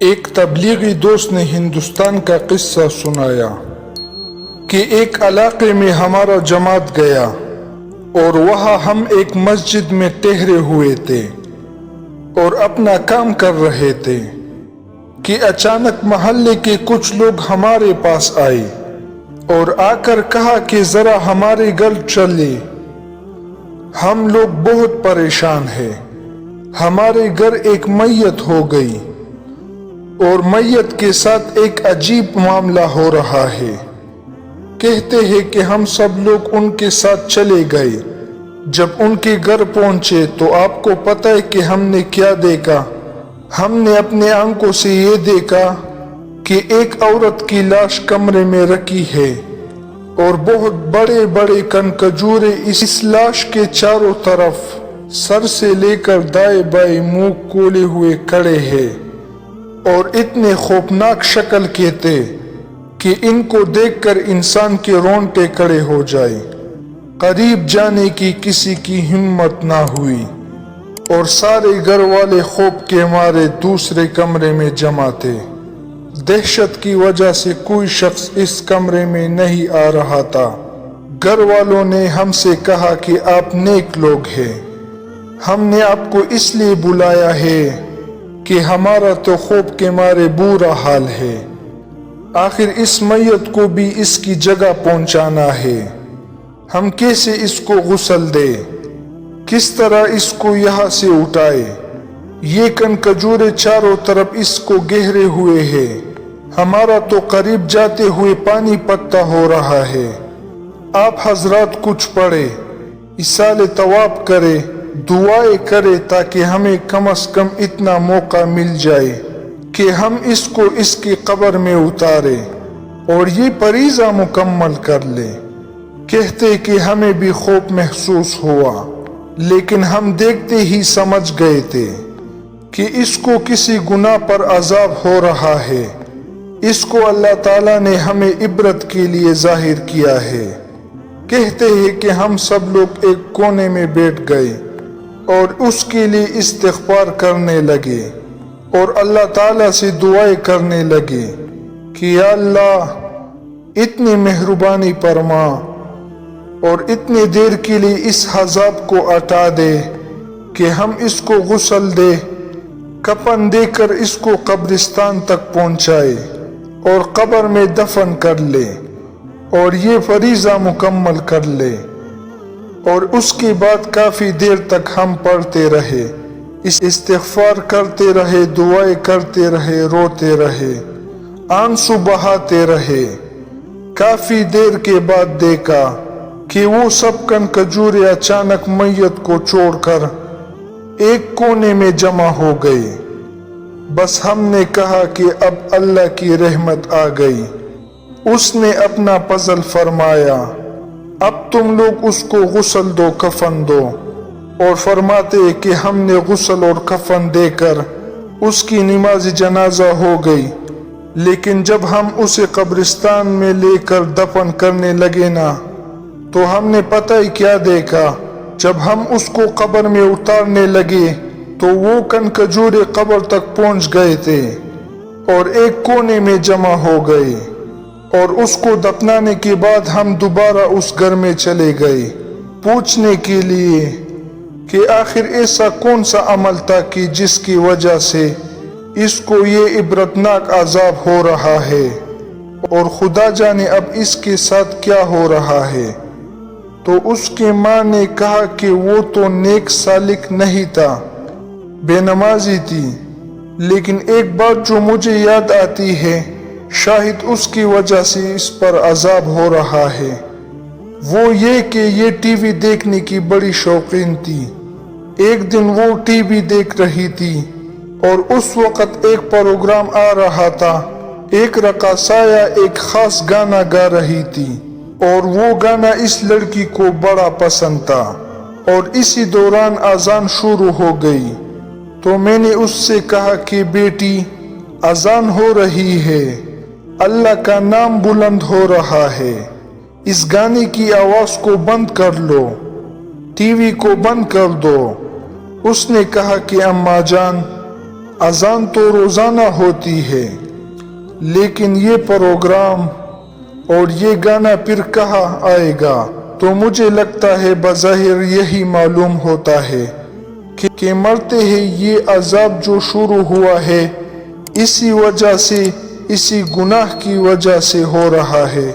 ایک تبلیغی دوست نے ہندوستان کا قصہ سنایا کہ ایک علاقے میں ہمارا جماعت گیا اور وہاں ہم ایک مسجد میں ٹہرے ہوئے تھے اور اپنا کام کر رہے تھے کہ اچانک محلے کے کچھ لوگ ہمارے پاس آئے اور آ کر کہا کہ ذرا ہمارے گھر چلے، ہم لوگ بہت پریشان ہیں، ہمارے گھر ایک میت ہو گئی اور میت کے ساتھ ایک عجیب معاملہ ہو رہا ہے۔ کہتے ہیں کہ ہم سب لوگ ان کے ساتھ چلے گئے۔ جب ان کے گھر پہنچے تو آپ کو پتہ ہے کہ ہم نے کیا دیکھا؟ ہم نے اپنے آنکھوں سے یہ دیکھا کہ ایک عورت کی لاش کمرے میں رکھی ہے اور بہت بڑے بڑے کھجورے اس لاش کے چاروں طرف سر سے لے کر دائیں بائیں منہ کھولے ہوئے کھڑے ہیں اور اتنے خوفناک شکل کے تھے کہ ان کو دیکھ کر انسان کے رونگٹے کھڑے ہو جائے۔ قریب جانے کی کسی کی ہمت نہ ہوئی اور سارے گھر والے خوف کے مارے دوسرے کمرے میں جمع تھے۔ دہشت کی وجہ سے کوئی شخص اس کمرے میں نہیں آ رہا تھا۔ گھر والوں نے ہم سے کہا کہ آپ نیک لوگ ہیں، ہم نے آپ کو اس لیے بلایا ہے کہ ہمارا تو خوف کے مارے برا حال ہے، آخر اس میت کو بھی اس کی جگہ پہنچانا ہے، ہم کیسے اس کو غسل دیں، کس طرح اس کو یہاں سے اٹھائے؟ یہ کھجورے چاروں طرف اس کو گھیرے ہوئے ہیں، ہمارا تو قریب جاتے ہوئے پانی پکتا ہو رہا ہے۔ آپ حضرات کچھ پڑھے، اصالِ طواف کرے، دعائیں کرے تاکہ ہمیں کم از کم اتنا موقع مل جائے کہ ہم اس کو اس کی قبر میں اتاریں اور یہ فریضہ مکمل کر لیں۔ کہتے کہ ہمیں بھی خوف محسوس ہوا، لیکن ہم دیکھتے ہی سمجھ گئے تھے کہ اس کو کسی گناہ پر عذاب ہو رہا ہے، اس کو اللہ تعالیٰ نے ہمیں عبرت کے لیے ظاہر کیا ہے۔ کہتے ہیں کہ ہم سب لوگ ایک کونے میں بیٹھ گئے اور اس کے لیے استغفار کرنے لگے اور اللہ تعالیٰ سے دعائیں کرنے لگے کہ یا اللہ اتنی مہربانی فرما اور اتنی دیر کے لیے اس عذاب کو ہٹا دے کہ ہم اس کو غسل دے، کفن دے کر اس کو قبرستان تک پہنچائے اور قبر میں دفن کر لے اور یہ فریضہ مکمل کر لے۔ اور اس کے بعد کافی دیر تک ہم پڑھتے رہے، استغفار کرتے رہے، دعائیں کرتے رہے، روتے رہے، آنسو بہاتے رہے۔ کافی دیر کے بعد دیکھا کہ وہ سب کھجورے اچانک میت کو چھوڑ کر ایک کونے میں جمع ہو گئے۔ بس ہم نے کہا کہ اب اللہ کی رحمت آ گئی۔ اس نے اپنا فضل فرمایا، اب تم لوگ اس کو غسل دو، کفن دو، اور فرماتے کہ ہم نے غسل اور کفن دے کر اس کی نماز جنازہ ہو گئی۔ لیکن جب ہم اسے قبرستان میں لے کر دفن کرنے لگے نا، تو ہم نے پتہ ہی کیا دیکھا؟ جب ہم اس کو قبر میں اتارنے لگے تو وہ کھجورے قبر تک پہنچ گئے تھے اور ایک کونے میں جمع ہو گئے۔ اور اس کو دفنانے کے بعد ہم دوبارہ اس گھر میں چلے گئے پوچھنے کے لیے کہ آخر ایسا کون سا عمل تھا کہ جس کی وجہ سے اس کو یہ عبرتناک عذاب ہو رہا ہے، اور خدا جانے اب اس کے ساتھ کیا ہو رہا ہے۔ تو اس کی ماں نے کہا کہ وہ تو نیک سالک نہیں تھا، بے نمازی تھی، لیکن ایک بات جو مجھے یاد آتی ہے، شاید اس کی وجہ سے اس پر عذاب ہو رہا ہے، وہ یہ کہ یہ ٹی وی دیکھنے کی بڑی شوقین تھی۔ ایک دن وہ ٹی وی دیکھ رہی تھی اور اس وقت ایک پروگرام آ رہا تھا، ایک رقاصہ ایک خاص گانا گا رہی تھی اور وہ گانا اس لڑکی کو بڑا پسند تھا، اور اسی دوران اذان شروع ہو گئی۔ تو میں نے اس سے کہا کہ بیٹی اذان ہو رہی ہے، اللہ کا نام بلند ہو رہا ہے، اس گانے کی آواز کو بند کر لو، ٹی وی کو بند کر دو۔ اس نے کہا کہ اماں جان اذان تو روزانہ ہوتی ہے، لیکن یہ پروگرام اور یہ گانا پھر کہاں آئے گا؟ تو مجھے لگتا ہے بظاہر یہی معلوم ہوتا ہے کہ مرتے ہیں یہ عذاب جو شروع ہوا ہے اسی وجہ سے، اسی گناہ کی وجہ سے ہو رہا ہے۔